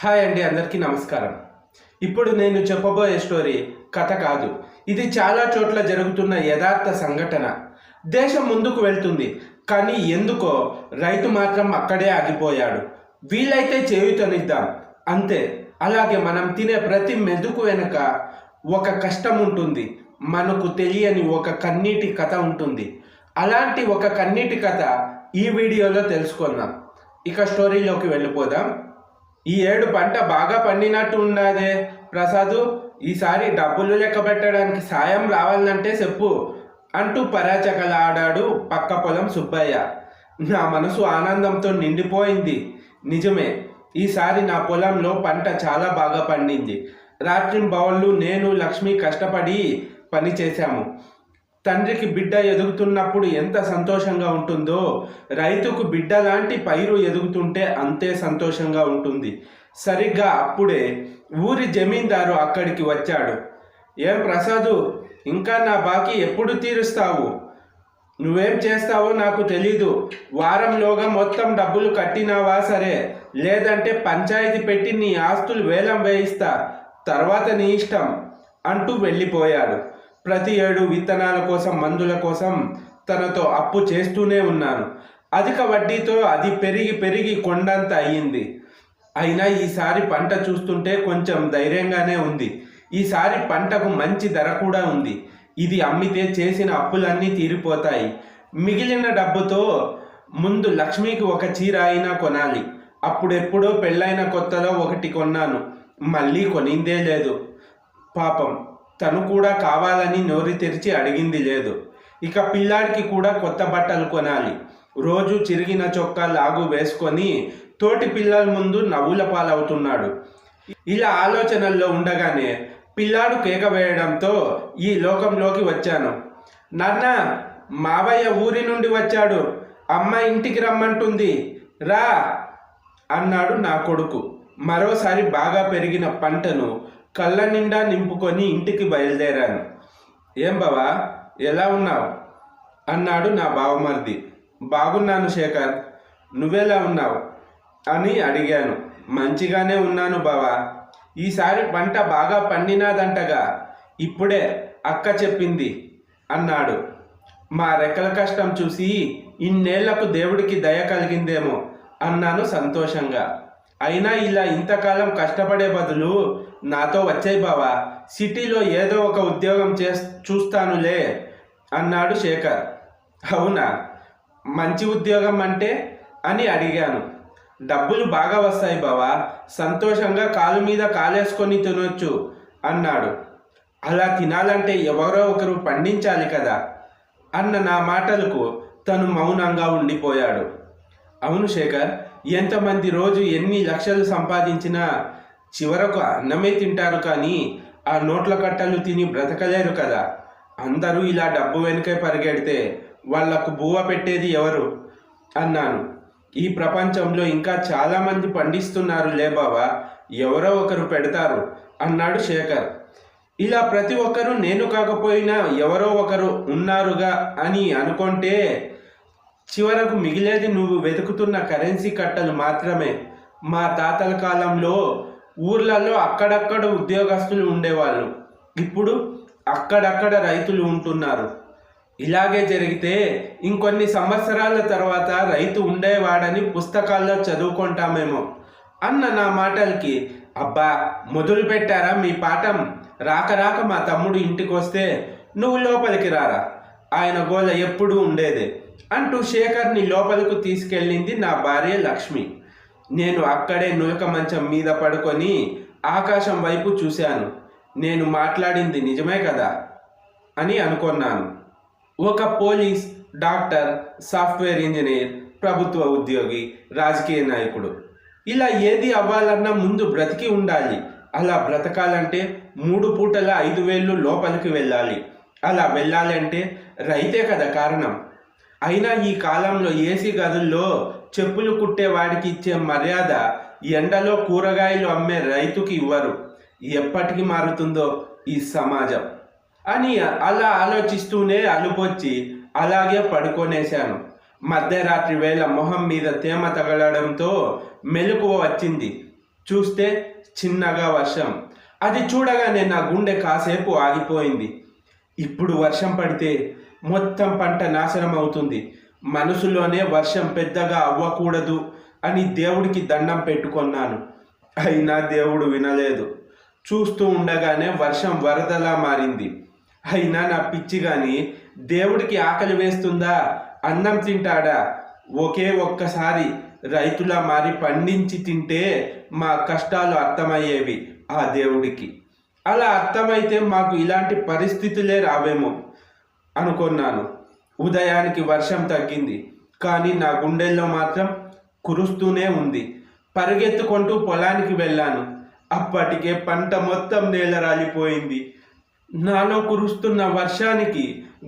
Hi అండి, అందరికీ నమస్కారం. ఇప్పుడు నేను చెప్పబోయే స్టోరీ కథ కాదు. ఇది చాలా చోట్ల జరుగుతున్న యథార్థ సంఘటన. దేశం ముందుకు వెళ్తుంది, కానీ ఎందుకో రైతు మాత్రం అక్కడే ఆగిపోయాడు. వీలైతే చేయుతనిద్దాం అంతే. అలాగే మనం తినే ప్రతి మెతుకు వెనుక ఒక కష్టం ఉంటుంది, మనకు తెలియని ఒక కన్నీటి కథ ఉంటుంది. అలాంటి ఒక కన్నీటి కథ ఈ వీడియోలో తెలుసుకుందాం. ఇక స్టోరీలోకి వెళ్ళిపోదాం. ఈ ఏడు పంట బాగా పండినట్టు ఉన్నదే ప్రసాదు, ఈసారి డబ్బులు లెక్క పెట్టడానికి సాయం రావాలంటే చెప్పు అంటూ పరాచకలాడాడు పక్క పొలం సుబ్బయ్య. నా మనసు ఆనందంతో నిండిపోయింది. నిజమే, ఈసారి నా పొలంలో పంట చాలా బాగా పండింది. రాత్రింబవళ్ళు నేను లక్ష్మి కష్టపడి పని చేశాము. తండ్రికి బిడ్డ ఎదుగుతున్నప్పుడు ఎంత సంతోషంగా ఉంటుందో, రైతుకు బిడ్డ లాంటి పైరు ఎదుగుతుంటే అంతే సంతోషంగా ఉంటుంది. సరిగ్గా అప్పుడే ఊరి జమీందారు అక్కడికి వచ్చాడు. ఏం ప్రసాదు, ఇంకా నా బాకీ ఎప్పుడు తీరుస్తావు? నువ్వేం చేస్తావో నాకు తెలీదు. వారంలోగా మొత్తం డబ్బులు కట్టినావా సరే, లేదంటే పంచాయతీ పెట్టి నీ ఆస్తులు వేలం వేయిస్తా, తర్వాత నీ ఇష్టం అంటూ వెళ్ళిపోయాడు. ప్రతి ఏడు విత్తనాల కోసం, మందుల కోసం తనతో అప్పు చేస్తూనే ఉన్నాను. అధిక వడ్డీతో అది పెరిగి పెరిగి కొండంత అయ్యింది. అయినా ఈసారి పంట చూస్తుంటే కొంచెం ధైర్యంగానే ఉంది. ఈసారి పంటకు మంచి ధర కూడా ఉంది. ఇది అమ్మితే చేసిన అప్పులన్నీ తీరిపోతాయి. మిగిలిన డబ్బుతో ముందు లక్ష్మికి ఒక చీర అయినా కొనాలి. అప్పుడెప్పుడో పెళ్ళైన కొత్తలో ఒకటి కొన్నాను, మళ్ళీ కొనిందే లేదు. పాపం, తను కూడా కావాలని నోరు తెరిచి అడిగింది లేదు. ఇక పిల్లాడికి కూడా కొత్త బట్టలు కొనాలి. రోజు చిరిగిన చొక్కా లాగు వేసుకొని తోటి పిల్లల ముందు నవ్వుల పాలవుతున్నాడు. ఇలా ఆలోచనల్లో ఉండగానే పిల్లాడు కేక వేయడంతో ఈ లోకంలోకి వచ్చాను. నాన్న, మావయ్య ఊరి నుండి వచ్చాడు, అమ్మ ఇంటికి రమ్మంటుంది, రా అన్నాడు నా కొడుకు. మరోసారి బాగా పెరిగిన పంటను కళ్ళ నిండా నింపుకొని ఇంటికి బయలుదేరాను. ఏం బావా, ఎలా ఉన్నావు అన్నాడు నా బావమరిది. బాగున్నాను శేఖర్, నువ్వెలా ఉన్నావు అని అడిగాను. మంచిగానే ఉన్నాను బావా, ఈసారి పంట బాగా పండినాదంటగా, ఇప్పుడే అక్క చెప్పింది అన్నాడు. మా రెక్కల కష్టం చూసి ఇన్నేళ్లకు దేవుడికి దయ కలిగిందేమో అన్నాను సంతోషంగా. అయినా ఇలా ఇంతకాలం కష్టపడే బదులు నాతో వచ్చాయి బావా, సిటీలో ఏదో ఒక ఉద్యోగం చూస్తానులే అన్నాడు శేఖర్. అవునా, మంచి ఉద్యోగం అంటే అని అడిగాను. డబ్బులు బాగా వస్తాయి బావా, సంతోషంగా కాలు మీద కాలేసుకొని తినొచ్చు అన్నాడు. అలా తినాలంటే ఎవరో ఒకరు పండించాలి కదా అన్న నా మాటలకు తను మౌనంగా ఉండిపోయాడు. అవును శేఖర్, ఎంతమంది రోజు ఎన్ని లక్షలు సంపాదించినా చివరకు అన్నమే తింటారు, కానీ ఆ నోట్ల కట్టలు తిని బ్రతకలేరు కదా. అందరూ ఇలా డబ్బు వెనుకే పరిగెడితే వాళ్లకు బువ్వ పెట్టేది ఎవరు అన్నాను. ఈ ప్రపంచంలో ఇంకా చాలామంది పండిస్తున్నారు లే బావా, ఎవరో ఒకరు పెడతారు అన్నాడు శేఖర్. ఇలా ప్రతి ఒక్కరూ నేను కాకపోయినా ఎవరో ఒకరు ఉన్నారుగా అని అనుకుంటే చివరకు మిగిలేది నువ్వు వెతుకుతున్న కరెన్సీ కట్టలు మాత్రమే. మా తాతల కాలంలో ఊర్లలో అక్కడక్కడ ఉద్యోగస్తులు ఉండేవాళ్ళు, ఇప్పుడు అక్కడక్కడ రైతులు ఉంటున్నారు. ఇలాగే జరిగితే ఇంకొన్ని సంవత్సరాల తర్వాత రైతు ఉండేవాడని పుస్తకాల్లో చదువుకుంటామేమో అన్న నా మాటలకి, అబ్బా మొదలు పెట్టారా మీ పాఠం, రాక రాక మా తమ్ముడు ఇంటికి వస్తే నువ్వు లోపలికి రారా, ఆయన గోల ఎప్పుడూ ఉండేదే అంటూ శేఖర్ని లోపలకు తీసుకెళ్ళింది నా భార్య లక్ష్మి. నేను అక్కడే నులక మంచం మీద పడుకొని ఆకాశం వైపు చూశాను. నేను మాట్లాడింది నిజమే కదా అని అనుకున్నాను. ఒక పోలీస్, డాక్టర్, సాఫ్ట్వేర్ ఇంజనీర్, ప్రభుత్వ ఉద్యోగి, రాజకీయ నాయకుడు, ఇలా ఏది అవ్వాలన్నా ముందు బ్రతికి ఉండాలి. అలా బ్రతకాలంటే 3 పూటల 5,000 లోపలికి వెళ్ళాలి. అలా వెళ్ళాలంటే రైతే కదా కారణం. అయినా ఈ కాలంలో ఏసీ గదుల్లో చెప్పులు కుట్టేవాడికి ఇచ్చే మర్యాద ఎండలో కూరగాయలు అమ్మే రైతుకి ఇవ్వరు. ఎప్పటికి మారుతుందో ఈ సమాజం అని అలా ఆలోచిస్తూనే అలుపొచ్చి అలాగే పడుకొనేశాను. మధ్యరాత్రి వేళ మొహం మీద తేమ తగలడంతో మెలకువ వచ్చింది. చూస్తే చిన్నగా వర్షం. అది చూడగానే నా గుండె కాసేపు ఆగిపోయింది. ఇప్పుడు వర్షం పడితే మొత్తం పంట నాశనం అవుతుంది. మనసులోనే వర్షం పెద్దగా అవ్వకూడదు అని దేవుడికి దండం పెట్టుకున్నాను. అయినా దేవుడు వినలేదు. చూస్తూ ఉండగానే వర్షం వరదలా మారింది. అయినా నా పిచ్చి గాని దేవుడికి ఆకలి వేస్తుందా, అన్నం తింటాడా? ఒకే ఒక్కసారి రైతులా మారి పండించి తింటే మా కష్టాలు అర్థమయ్యేవి ఆ దేవుడికి. అలా అర్థమైతే మాకు ఇలాంటి పరిస్థితులే రావేమో అనుకున్నాను. ఉదయానికి వర్షం తగ్గింది, కానీ నా గుండెల్లో మాత్రం కురుస్తూనే ఉంది. పరిగెత్తుకుంటూ పొలానికి వెళ్ళాను. అప్పటికే పంట మొత్తం నేల రాలిపోయింది. నాలో కురుస్తున్న వర్షానికి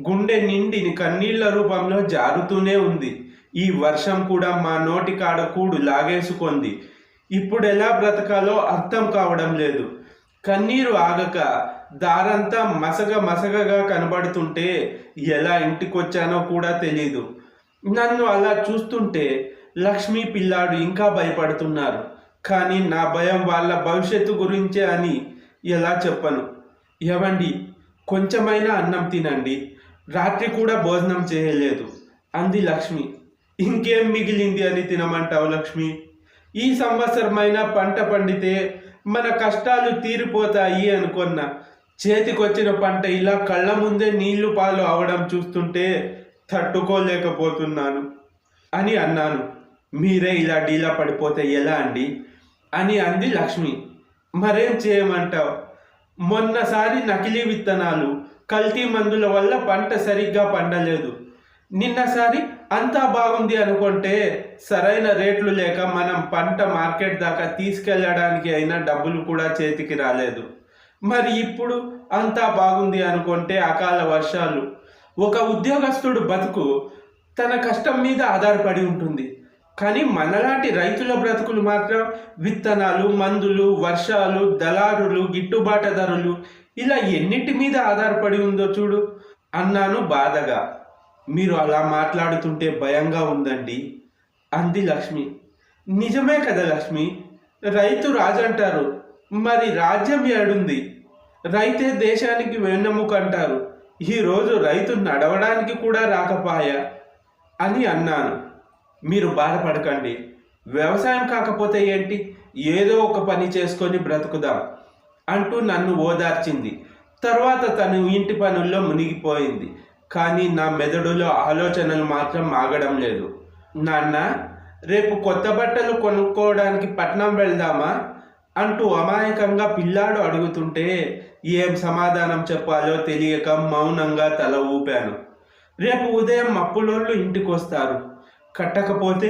గుండె నిండి కన్నీళ్ల రూపంలో జారుతూనే ఉంది. ఈ వర్షం కూడా మా నోటి కాడ కూడు లాగేసుకుంది. ఇప్పుడు ఎలా బ్రతకాలో అర్థం కావడం లేదు. కన్నీరు ఆగక దారంతా మసగగా కనబడుతుంటే ఎలా ఇంటికొచ్చానో కూడా తెలీదు. నన్ను అలా చూస్తుంటే లక్ష్మీ పిల్లాడు ఇంకా భయపడుతున్నారు. కానీ నా భయం వాళ్ళ భవిష్యత్తు గురించే అని ఎలా చెప్పను? ఏవండి, కొంచెమైనా అన్నం తినండి, రాత్రి కూడా భోజనం చేయలేదు అంది లక్ష్మి. ఇంకేం మిగిలింది అని తినమంటావు లక్ష్మి? ఈ సంవత్సరమైనా పంట పండితే మన కష్టాలు తీరిపోతాయి అనుకున్నా. చేతికొచ్చిన పంట ఇలా కళ్ళ ముందే నీళ్లు పాలు అవడం చూస్తుంటే తట్టుకోలేకపోతున్నాను అని అన్నాను. మీరే ఇలా డీలా పడిపోతే ఎలా అండి అని అంది లక్ష్మి. మరేం చేయమంటావు? మొన్నసారి నకిలీ విత్తనాలు, కల్తీ మందుల వల్ల పంట సరిగ్గా పండలేదు. నిన్నసారి అంతా బాగుంది అనుకుంటే సరైన రేట్లు లేక మనం పంట మార్కెట్ దాకా తీసుకెళ్ళడానికి అయినా డబ్బులు కూడా చేతికి రాలేదు. మరి ఇప్పుడు అంతా బాగుంది అనుకుంటే అకాల వర్షాలు. ఒక ఉద్యోగస్తుడు బతుకు తన కష్టం మీద ఆధారపడి ఉంటుంది. కానీ మనలాంటి రైతుల బ్రతుకులు మాత్రం విత్తనాలు, మందులు, వర్షాలు, దళారులు, గిట్టుబాటు ధరలు ఇలా ఎన్నిటి మీద ఆధారపడి ఉందో చూడు అన్నాను బాధగా. మీరు అలా మాట్లాడుతుంటే భయంగా ఉందండి అంది లక్ష్మి. నిజమే కదా లక్ష్మి, రైతు రాజంటారు. మరి రాజ్యం ఏడుంది? రైతే దేశానికి వెన్నెముక అంటారు. ఈరోజు రైతు నడవడానికి కూడా రాకపాయా అని అన్నాను. మీరు బాధపడకండి, వ్యవసాయం కాకపోతే ఏంటి, ఏదో ఒక పని చేసుకొని బ్రతుకుదాం అంటూ నన్ను ఓదార్చింది. తర్వాత తను ఇంటి పనుల్లో మునిగిపోయింది. కానీ నా మెదడులో ఆలోచనలు మాత్రం ఆగడం లేదు. నాన్న, రేపు కొత్త బట్టలు కొనుక్కోవడానికి పట్నం వెళ్దామా అంటూ అమాయకంగా పిల్లాడు అడుగుతుంటే ఏం సమాధానం చెప్పాలో తెలియక మౌనంగా తల ఊపాను. రేపు ఉదయం అప్పులోళ్ళు ఇంటికొస్తారు. కట్టకపోతే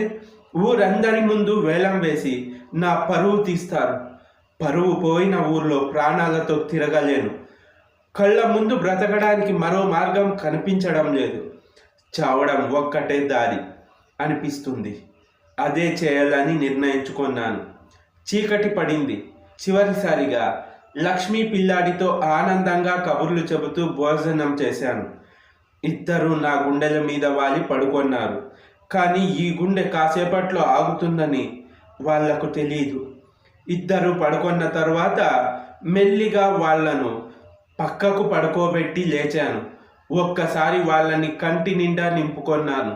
ఊరందరి ముందు వేలం వేసి నా పరువు తీస్తారు. పరువు పోయిన ఊర్లో ప్రాణాలతో తిరగలేను. కళ్ళ ముందు బ్రతకడానికి మరో మార్గం కనిపించడం లేదు. చావడం ఒక్కటే దారి అనిపిస్తుంది. అదే చేయాలని నిర్ణయించుకున్నాను. చీకటి పడింది. చివరిసారిగా లక్ష్మీ పిల్లాడితో ఆనందంగా కబుర్లు చెబుతూ భోజనం చేశాను. ఇద్దరూ నా గుండెల మీద వాలి పడుకున్నారు. కానీ ఈ గుండె కాసేపట్లో ఆగుతుందని వాళ్లకు తెలియదు. ఇద్దరు పడుకున్న తర్వాత మెల్లిగా వాళ్లను పక్కకు పడుకోబెట్టి లేచాను. ఒక్కసారి వాళ్ళని కంటి నిండా నింపుకొన్నాను.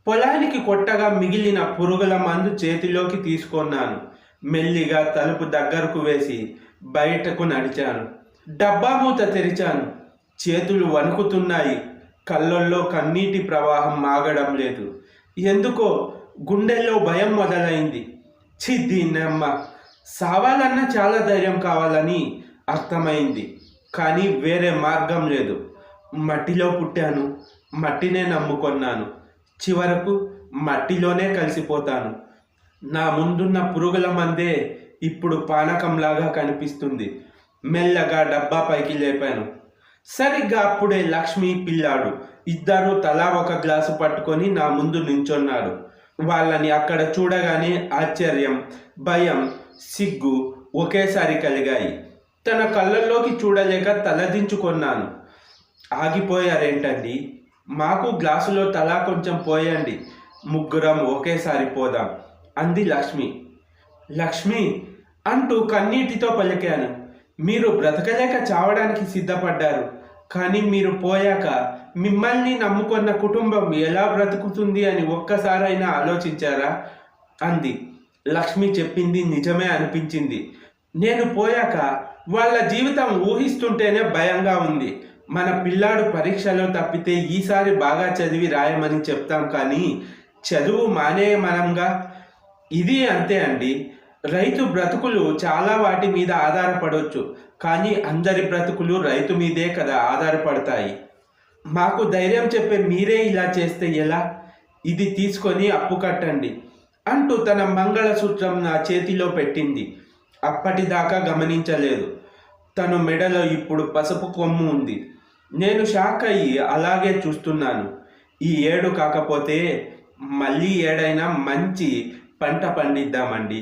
పొలానికి కొట్టగా మిగిలిన పురుగుల మందు చేతిలోకి తీసుకున్నాను. మెల్లిగా తలుపు దగ్గరకు వేసి బయటకు నడిచాను. డబ్బా మూత తెరిచాను. చేతులు వణుకుతున్నాయి. కళ్ళల్లో కన్నీటి ప్రవాహం ఆగడం లేదు. ఎందుకో గుండెల్లో భయం మొదలైంది. దీన్నమ్మ, సావాలన్నా చాలా ధైర్యం కావాలని అర్థమైంది. కానీ వేరే మార్గం లేదు. మట్టిలో పుట్టాను, మట్టినే నమ్ముకొన్నాను. చివరకు మట్టిలోనే కలిసిపోతాను. నా ముందున్న పురుగుల మందే ఇప్పుడు పానకంలాగా కనిపిస్తుంది. మెల్లగా డబ్బా పైకి లేపాను. సరిగ్గా అప్పుడే లక్ష్మి పిల్లాడు ఇద్దరూ తలా ఒక గ్లాసు పట్టుకొని నా ముందు నించున్నారు. వాళ్ళని అక్కడ చూడగానే ఆశ్చర్యం, భయం, సిగ్గు ఒకేసారి కలిగాయి. తన కళ్ళల్లోకి చూడలేక తలదించుకొన్నాను. ఆగిపోయారేంటండి? మాకు గ్లాసులో తలా కొంచెం పోయండి, ముగ్గురం ఒకేసారి పోదాం అంది లక్ష్మి. లక్ష్మి, అంటూ కన్నీటితో పలికాను. మీరు బ్రతకలేక చావడానికి సిద్ధపడ్డారు. కానీ మీరు పోయాక మిమ్మల్ని నమ్ముకున్న కుటుంబం ఎలా బ్రతుకుతుంది అని ఒక్కసారైనా ఆలోచించారా అంది. లక్ష్మి చెప్పింది నిజమే అనిపించింది. నేను పోయాక వాళ్ళ జీవితం ఊహిస్తుంటేనే భయంగా ఉంది. మన పిల్లాడు పరీక్షలో తప్పితే ఈసారి బాగా చదివి రాయమని చెప్తాం, కానీ చదువు మానేయమనంగా. ఇది అంతే అండి. రైతు బ్రతుకులు చాలా వాటి మీద ఆధారపడవచ్చు, కానీ అందరి బ్రతుకులు రైతు మీదే కదా ఆధారపడతాయి. మాకు ధైర్యం చెప్పే మీరే ఇలా చేస్తే ఎలా? ఇది తీసుకొని అప్పు కట్టండి అంటూ తన మంగళసూత్రం నా చేతిలో పెట్టింది. అప్పటిదాకా గమనించలేదు. తను మెడలో ఇప్పుడు పసుపు కొమ్ము ఉంది. నేను షాక్ అయ్యి అలాగే చూస్తున్నాను. ఈ ఏడు కాకపోతే మళ్ళీ ఏడైనా మంచి పంట పండిద్దామండి.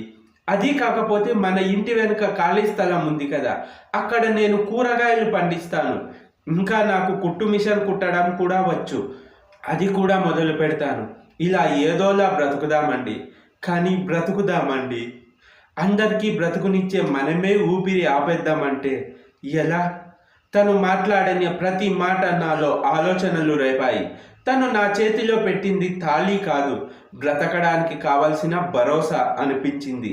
అది కాకపోతే మన ఇంటి వెనుక ఖాళీ స్థలం ఉంది కదా, అక్కడ నేను కూరగాయలు పండిస్తాను. ఇంకా నాకు కుట్టు మిషన్ కుట్టడం కూడా వచ్చు, అది కూడా మొదలు పెడతాను. ఇలా ఏదోలా బ్రతుకుదామండి. కానీ బ్రతుకుదామండి, అందరికీ బ్రతుకునిచ్చే మనమే ఊపిరి ఆపేద్దామంటే ఎలా? తను మాట్లాడిన ప్రతి మాట నాలో ఆలోచనలు రేపాయి. తను నా చేతిలో పెట్టింది తాళి కాదు, బ్రతకడానికి కావలసిన భరోసా అనిపించింది.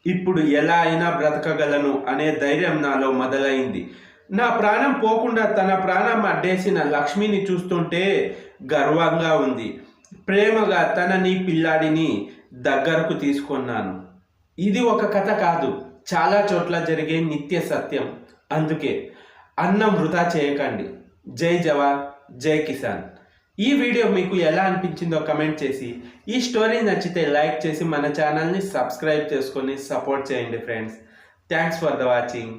ఇప్పుడు ఎలా అయినా బ్రతకగలను అనే ధైర్యం నాలో మొదలైంది. నా ప్రాణం పోకుండా తన ప్రాణం అడ్డేసిన లక్ష్మిని చూస్తుంటే గర్వంగా ఉంది. ప్రేమగా తనని పిల్లాడిని దగ్గరకు తీసుకున్నాను. ఇది ఒక కథ కాదు, చాలా చోట్ల జరిగే నిత్య సత్యం. అందుకే అన్నం వృధా చేయకండి. జై జవాన్, జై కిసాన్. ఈ వీడియో మీకు ఎలా అనిపించిందో కమెంట్ చేసి, ఈ స్టోరీ నచ్చితే లైక్ చేసి మన ఛానల్ని సబ్స్క్రైబ్ చేసుకొని సపోర్ట్ చేయండి friends. Thanks for the watching.